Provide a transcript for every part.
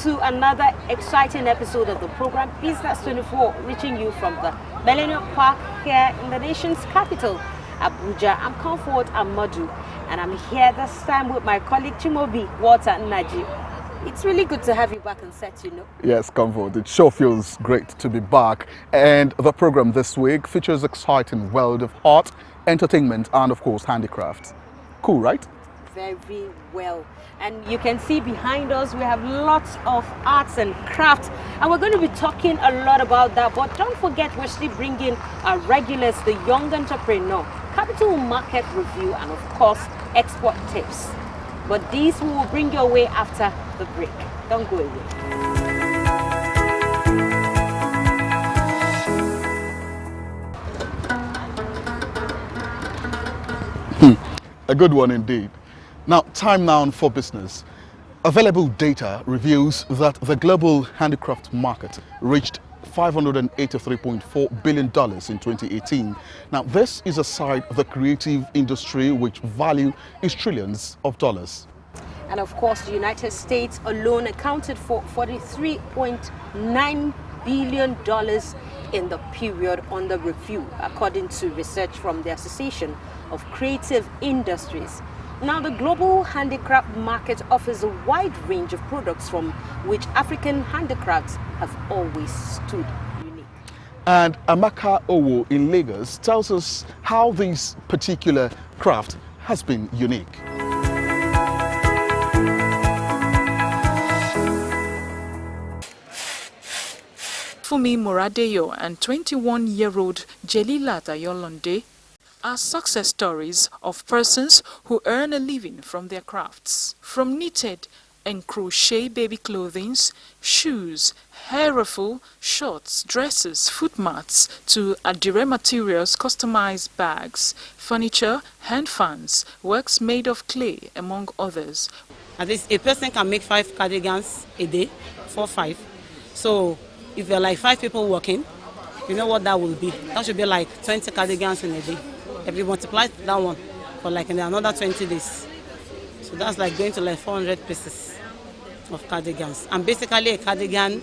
to another exciting episode of the program Business24, reaching you from the Millennium Park here in the nation's capital, Abuja. I'm Comfort Amadu, and I'm here this time with my colleague Chimobi Walter Naji. It's really good to have you back on set, you know. Yes, Comfort. It sure feels great to be back. And the program this week features exciting world of art, entertainment, and of course, handicraft. Cool, right? Very well. And you can see behind us we have lots of arts and crafts, and we're going to be talking a lot about that. But don't forget, we're still bringing our regulars, the young entrepreneur, capital market review, and of course export tips. But these we will bring your way after the break. Don't go away. A good one indeed. Now, time now for business. Available data reveals that the global handicraft market reached $583.4 billion in 2018. Now, this is aside the creative industry, which value is trillions of dollars. And of course, the United States alone accounted for $43.9 billion in the period under review, according to research from the Association of Creative Industries. Now, the global handicraft market offers a wide range of products from which African handicrafts have always stood unique. And Amaka Owo in Lagos tells us how this particular craft has been unique. Fumi Moradeyo and 21-year-old Jelilat Ayolonde are success stories of persons who earn a living from their crafts. From knitted and crochet baby clothing, shoes, hair ruffle, shorts, dresses, foot mats, to adire materials, customized bags, furniture, hand fans, works made of clay, among others. At least a person can make 5 cardigans a day, 4-5. So if there are like 5 people working, you know what that will be. That should be like 20 cardigans in a day. If you multiply that one for like in another 20 days. So that's like going to like 400 pieces of cardigans. And basically a cardigan,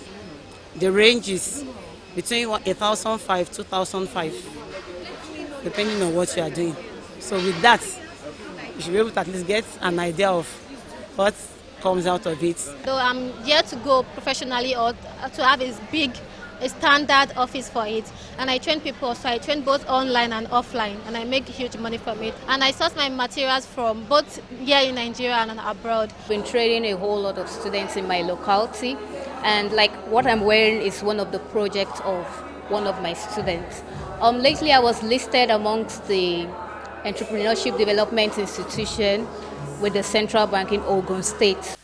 the range is between 1,005 to 2,005, depending on what you are doing. So with that, you should be able to at least get an idea of what comes out of it. So I'm here to go professionally or to have a standard office for it, and I train people, so I train both online and offline, and I make huge money from it. And I source my materials from both here in Nigeria and abroad. I've been training a whole lot of students in my locality, and like what I'm wearing is one of the projects of one of my students. Lately I was listed amongst the Entrepreneurship Development Institution with the Central Bank in Ogun State.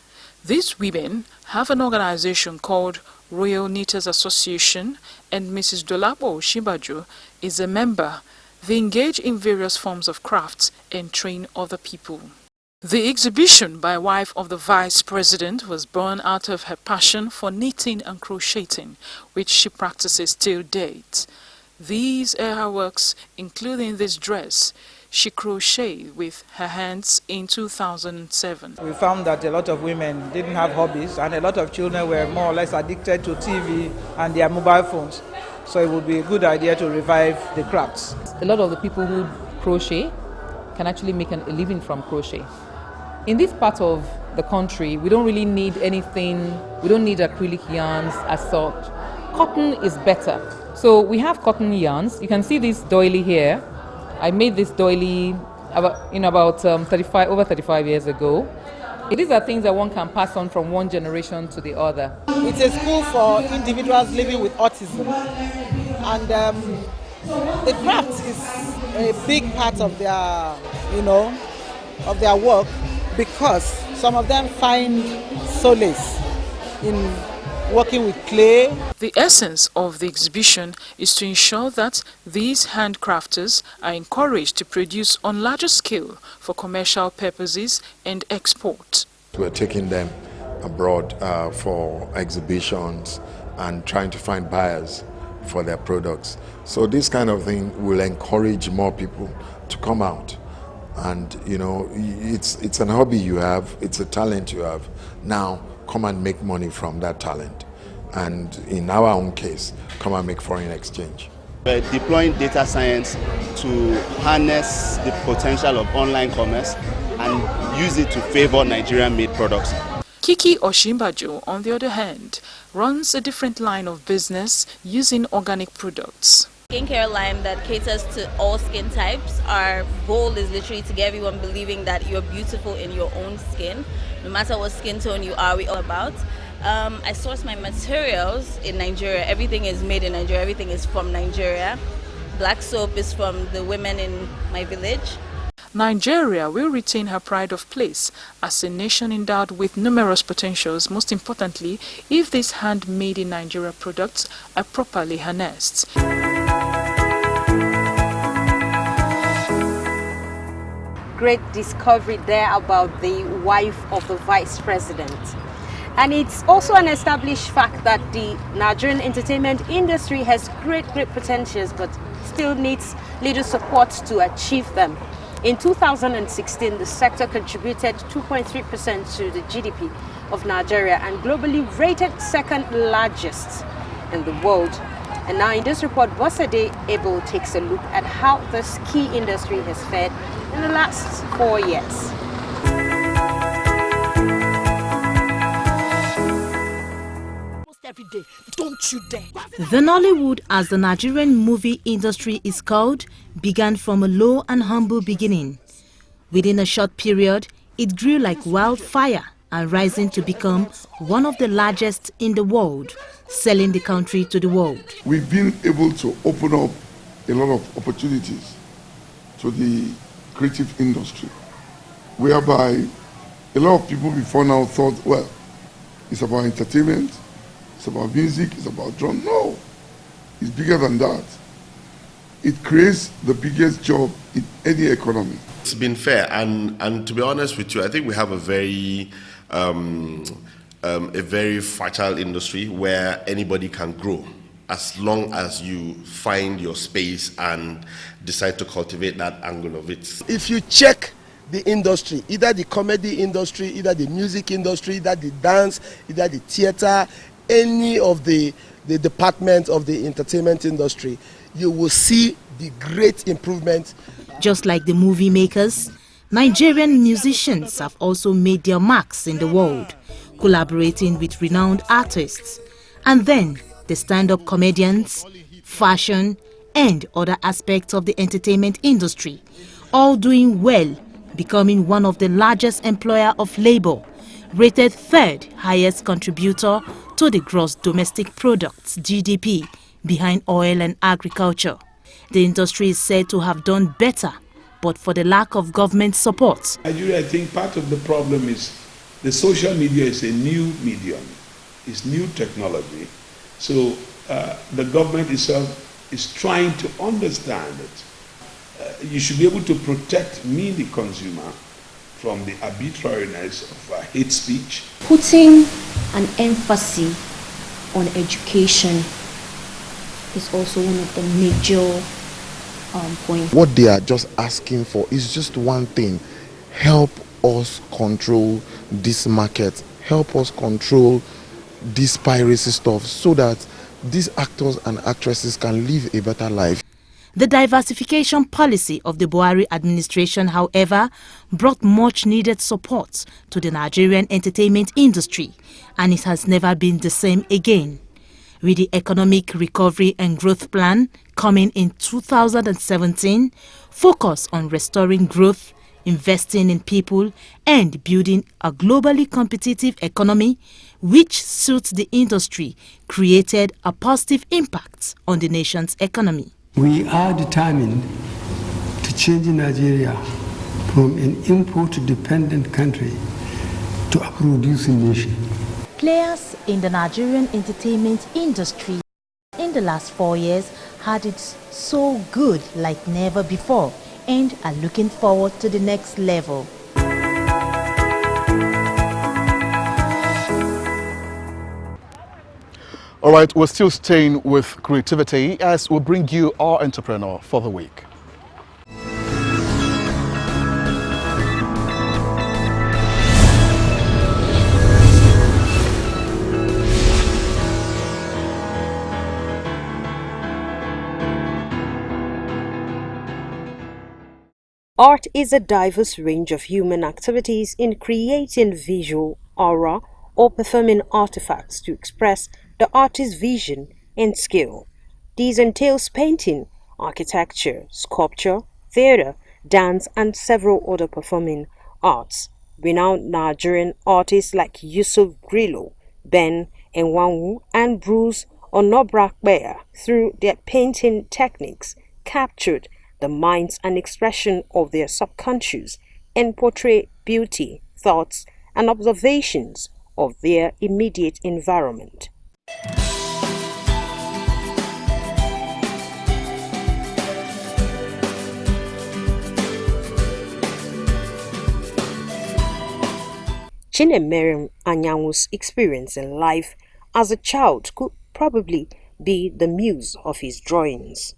These women have an organization called Royal Knitters Association, and Mrs. Dolapo Shibaju is a member. They engage in various forms of crafts and train other people. The exhibition by wife of the vice president was born out of her passion for knitting and crocheting, which she practices till date. These are her works, including this dress she crocheted with her hands in 2007. We found that a lot of women didn't have hobbies, and a lot of children were more or less addicted to TV and their mobile phones. So it would be a good idea to revive the crafts. A lot of the people who crochet can actually make a living from crochet. In this part of the country, we don't really need anything, we don't need acrylic yarns as such. Cotton is better. So we have cotton yarns. You can see this doily here. I made this doily about 35 years ago. These are things that one can pass on from one generation to the other. It's a school for individuals living with autism, and the craft is a big part of their, of their work, because some of them find solace in working with clay. The essence of the exhibition is to ensure that these handcrafters are encouraged to produce on larger scale for commercial purposes and export. We're taking them abroad for exhibitions and trying to find buyers for their products. So this kind of thing will encourage more people to come out. And it's an hobby you have, it's a talent you have. Now come and make money from that talent. And in our own case, come and make foreign exchange. We're deploying data science to harness the potential of online commerce and use it to favor Nigerian-made products. Kiki Oshimbajo, on the other hand, runs a different line of business using organic products. Skincare line that caters to all skin types. Our goal is literally to get everyone believing that you're beautiful in your own skin. No matter what skin tone you are, we all about. I source my materials in Nigeria. Everything is made in Nigeria. Everything is from Nigeria. Black soap is from the women in my village. Nigeria will retain her pride of place as a nation endowed with numerous potentials, most importantly, if these handmade in Nigeria products are properly harnessed. Great discovery there about the wife of the vice president. And it's also an established fact that the Nigerian entertainment industry has great potentials, but still needs little support to achieve them. In 2016, the sector contributed 2.3% to the GDP of Nigeria and globally rated second largest in the world. And now in this report, Bosede Able takes a look at how this key industry has fared in the last 4 years. Don't you dare. The Nollywood, as the Nigerian movie industry is called, began from a low and humble beginning. Within a short period, it grew like wildfire and rising to become one of the largest in the world, selling the country to the world. We've been able to open up a lot of opportunities to the creative industry, whereby a lot of people before now thought, well, it's about entertainment, it's about music, it's about drum. No, it's bigger than that. It creates the biggest job in any economy. It's been fair, and to be honest with you, I think we have a very fertile industry where anybody can grow as long as you find your space and decide to cultivate that angle of it. If you check the industry, either the comedy industry, either the music industry, either the dance, either the theater, any of the departments of the entertainment industry, you will see the great improvement. Just like the movie makers, Nigerian musicians have also made their marks in the world, collaborating with renowned artists. And then the stand-up comedians, fashion, and other aspects of the entertainment industry, all doing well, becoming one of the largest employer of labor, rated third highest contributor to the gross domestic products GDP, behind oil and agriculture. The industry is said to have done better, but for the lack of government support. Nigeria, I think part of the problem is the social media is a new medium, it's new technology. So the government itself is trying to understand it. You should be able to protect me, the consumer, from the arbitrariness of hate speech. Putting an emphasis on education is also one of the major points. What they are just asking for is just one thing: help us control this market, help us control this piracy stuff, so that these actors and actresses can live a better life. The diversification policy of the Buhari administration, however, brought much needed support to the Nigerian entertainment industry, and it has never been the same again. With the Economic Recovery and Growth Plan coming in 2017, focus on restoring growth, investing in people, and building a globally competitive economy which suits the industry, created a positive impact on the nation's economy. We are determined to change Nigeria from an import-dependent country to a producing nation. Players in the Nigerian entertainment industry in the last 4 years had it so good like never before and are looking forward to the next level. All right, we're still staying with creativity as we bring you our entrepreneur for the week. Art is a diverse range of human activities in creating visual, aura, or performing artifacts to express the artist's vision and skill. These entails painting, architecture, sculpture, theatre, dance, and several other performing arts. Renowned Nigerian artists like Yusuf Grillo, Ben Enwanwu, and Bruce Onobrakbeya, through their painting techniques, captured the minds and expression of their subconscious and portray beauty, thoughts, and observations of their immediate environment. Chinemerem Anyanwu's experience in life as a child could probably be the muse of his drawings.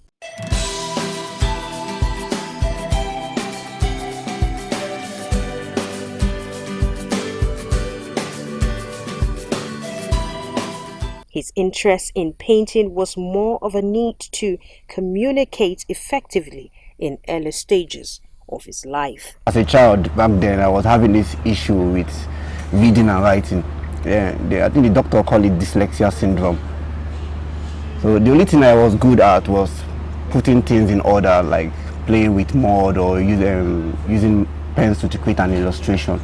His interest in painting was more of a need to communicate effectively in early stages of his life. As a child back then, I was having this issue with reading and writing. I think the doctor called it dyslexia syndrome. So the only thing I was good at was putting things in order, like playing with mud or using pencil to create an illustration.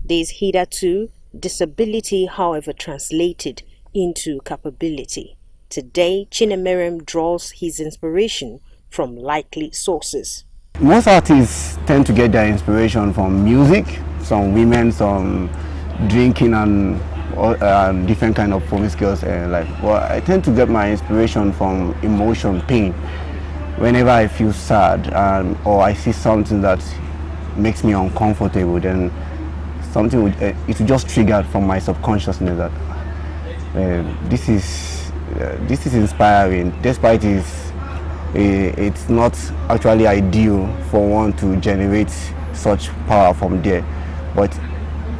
This hitherto disability, however, translated into capability. Today, Chinemerem draws his inspiration from likely sources. Most artists tend to get their inspiration from music, some women, some drinking and different kind of promiscuous life. But I tend to get my inspiration from emotion, pain. Whenever I feel sad or I see something that makes me uncomfortable, then something it will just trigger from my subconsciousness that this is inspiring, despite it's not actually ideal for one to generate such power from there. But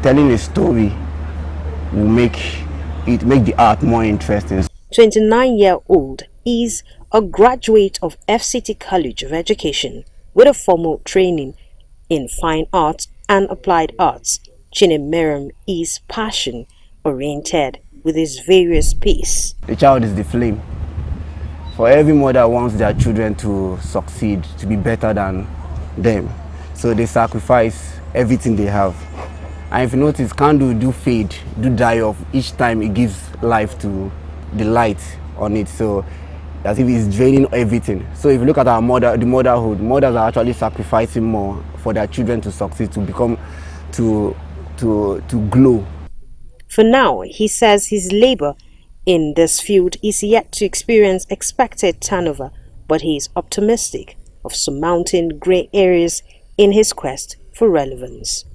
telling a story will make the art more interesting. 29-year-old is a graduate of FCT College of Education with a formal training in fine arts and applied arts. Chinemerem is passion-oriented with his various pieces. The child is the flame. For every mother wants their children to succeed, to be better than them. So they sacrifice everything they have. And if you notice, candle do fade, do die off each time it gives life to the light on it. So as if it's draining everything. So if you look at our motherhood, mothers are actually sacrificing more for their children to succeed, to become, to glow. For now, he says his labor in this field is yet to experience expected turnover, but he is optimistic of surmounting grey areas in his quest for relevance.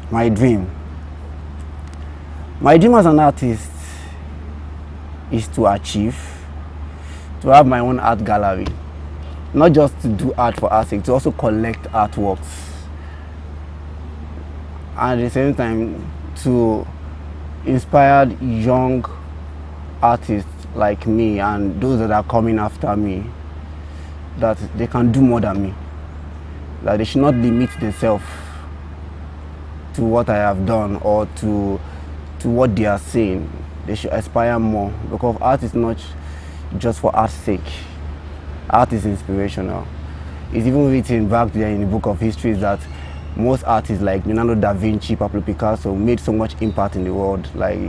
My dream as an artist is to have my own art gallery, not just to do art for art's sake, to also collect artworks, and at the same time to inspire young artists like me and those that are coming after me that they can do more than me, that they should not limit themselves to what I have done or to what they are saying. They should aspire more, because art is not just for art's sake. Art is inspirational. It's even written back there in the book of history that most artists like Leonardo da Vinci, Pablo Picasso made so much impact in the world. Like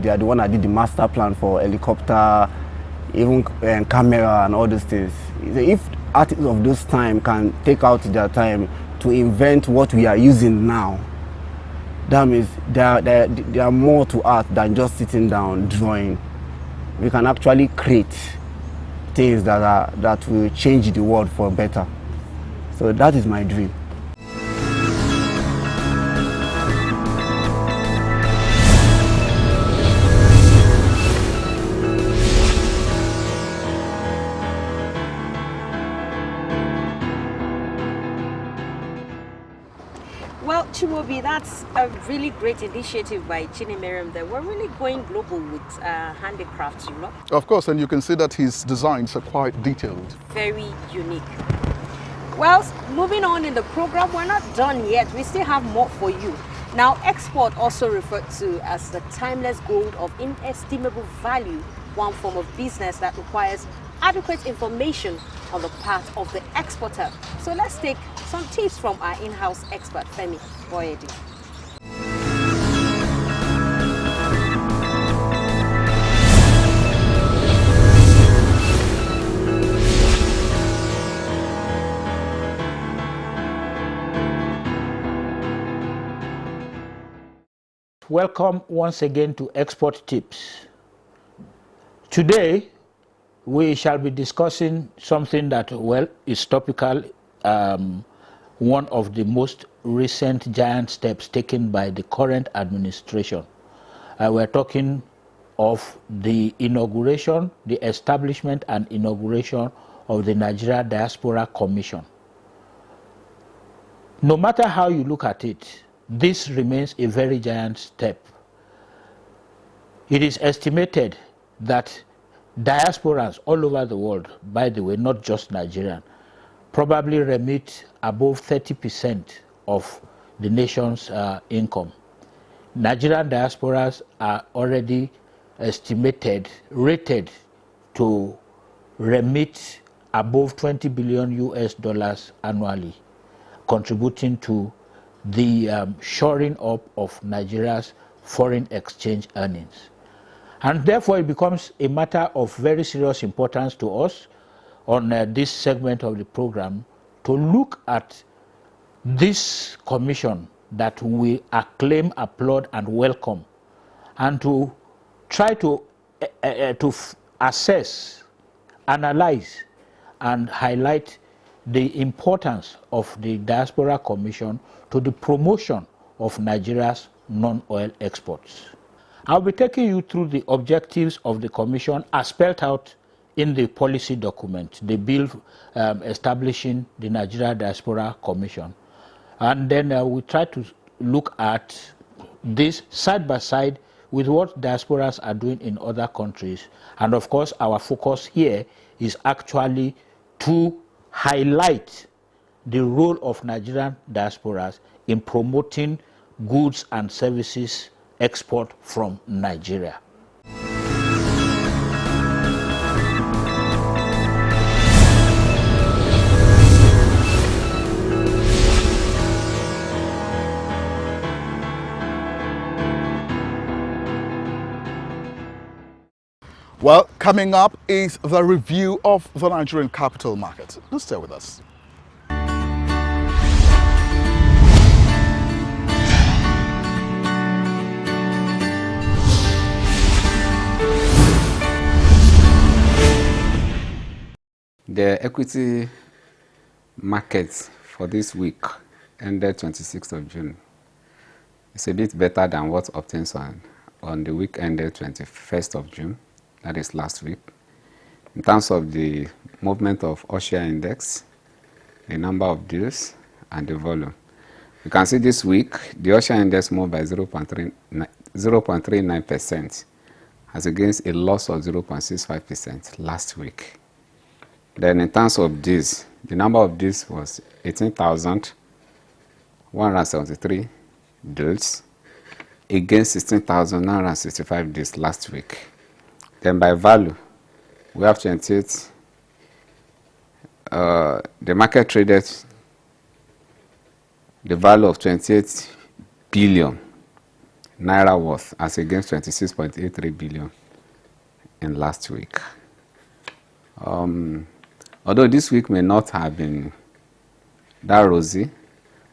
they are the one that did the master plan for helicopter, even camera and all those things. If artists of those time can take out their time to invent what we are using now, that means there are more to art than just sitting down drawing. We can actually create things that will change the world for better. So that is my dream. Well, Chiwobi, that's a really great initiative by Chinemerem that we're really going global with handicrafts, you know? Of course, and you can see that his designs are quite detailed. Very unique. Well, moving on in the program, we're not done yet. We still have more for you. Now, export, also referred to as the timeless gold of inestimable value, one form of business that requires adequate information on the part of the exporter. So let's take some tips from our in-house expert, Femi Boyedi. Welcome once again to Export Tips. Today, we shall be discussing something that, well, is topical, one of the most recent giant steps taken by the current administration. We're talking of the inauguration, the establishment and inauguration of the Nigeria Diaspora Commission. No matter how you look at it, this remains a very giant step. It is estimated that diasporans all over the world, by the way, not just Nigerian, probably remit above 30% of the nation's income. Nigerian diasporas are already rated to remit above $20 billion annually, contributing to the shoring up of Nigeria's foreign exchange earnings. And therefore, it becomes a matter of very serious importance to us on this segment of the program to look at this commission that we acclaim, applaud, and welcome, and to try to assess, analyze, and highlight the importance of the Diaspora Commission to the promotion of Nigeria's non-oil exports. I'll be taking you through the objectives of the Commission as spelled out in the policy document, the bill establishing the Nigeria Diaspora Commission. And then we try to look at this side by side with what diasporas are doing in other countries. And of course, our focus here is actually to highlight the role of Nigerian diasporas in promoting goods and services export from Nigeria. Well, coming up is the review of the Nigerian capital market. Do stay with us. The equity market for this week ended 26th of June. It's a bit better than what obtained on the week ended 21st of June, that is last week. In terms of the movement of all-share index, the number of deals, and the volume. You can see this week, the all-share index moved by 0.39% as against a loss of 0.65% last week. Then in terms of deals, the number of deals was 18,173 deals against 16,965 deals last week. Then by value, we have 28. The market traded the value of 28 billion naira worth as against 26.83 billion in last week. Although this week may not have been that rosy,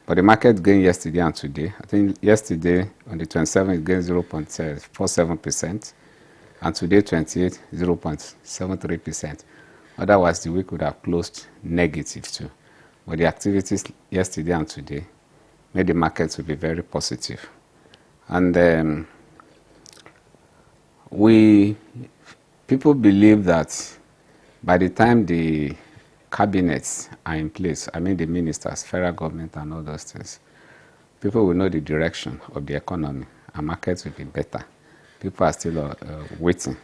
but the market gained yesterday and today. I think yesterday on the 27th it gained 0.47%, and today 28, 0.73%. Otherwise the week would have closed negative too. But the activities yesterday and today made the markets to be very positive. And people believe that by the time the cabinets are in place, I mean the ministers, federal government and all those things, people will know the direction of the economy and markets will be better. People are still waiting.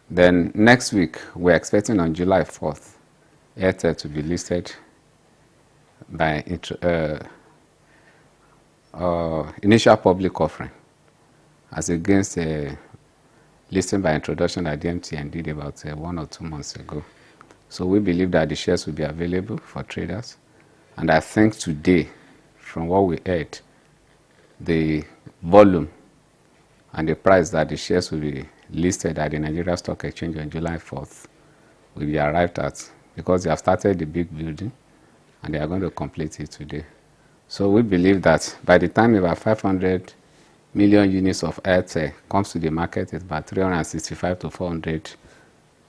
Then next week, we're expecting on July 4th, Airtel to be listed by initial public offering as against listing by introduction that the MTN did about 1 or 2 months ago. So we believe that the shares will be available for traders. And I think today, from what we heard, the volume and the price that the shares will be listed at the Nigeria Stock Exchange on July 4th will be arrived at, because they have started the big building and they are going to complete it today. So we believe that by the time about 500 million units of Airtel comes to the market, it's about 365 to 400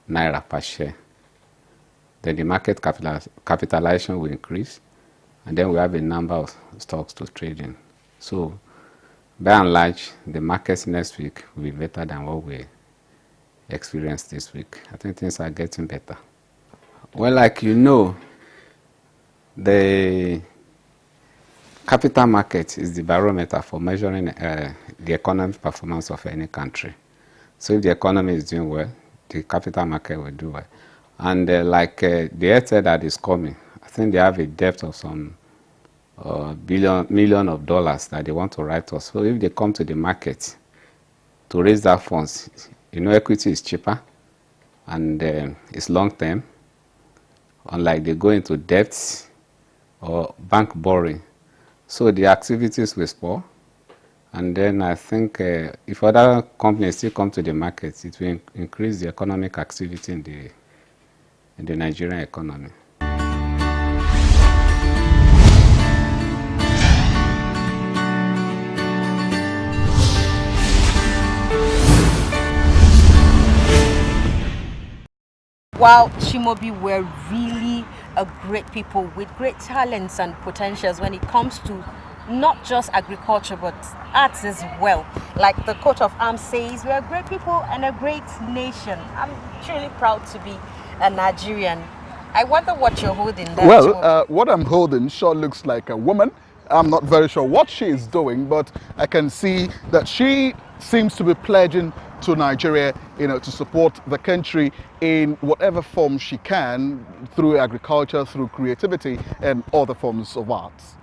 naira per share. Then the market capitalization will increase, and then we have a number of stocks to trade in. So by and large, the markets next week will be better than what we experienced this week. I think things are getting better. Well, like you know, the capital market is the barometer for measuring the economic performance of any country. So if the economy is doing well, the capital market will do well. And like the Airtel that is coming, I think they have a debt of some million of dollars that they want to write off. So if they come to the market to raise that funds, you know, equity is cheaper and it's long term, unlike they go into debts or bank borrowing. So the activities will spoil, and then I think if other companies still come to the market, it will increase the economic activity in the Nigerian economy. Wow, Chimobi were really a great people with great talents and potentials when it comes to not just agriculture but arts as well. Like the coat of arms says, we're great people and a great nation. I'm truly proud to be a Nigerian. I wonder what you're holding there. Well, what I'm holding sure looks like a woman. I'm not very sure what she is doing, but I can see that she seems to be pledging to Nigeria, you know, to support the country in whatever form she can, through agriculture, through creativity, and other forms of arts.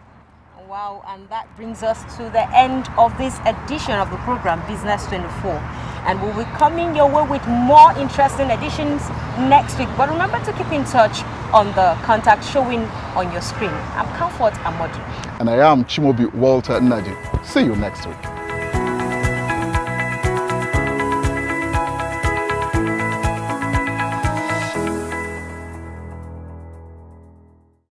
Wow, and that brings us to the end of this edition of the program Business24. And we'll be coming your way with more interesting editions next week. But remember to keep in touch on the contact showing on your screen. I'm Comfort Amodi. And I am Chimobi Walter Naji. See you next week.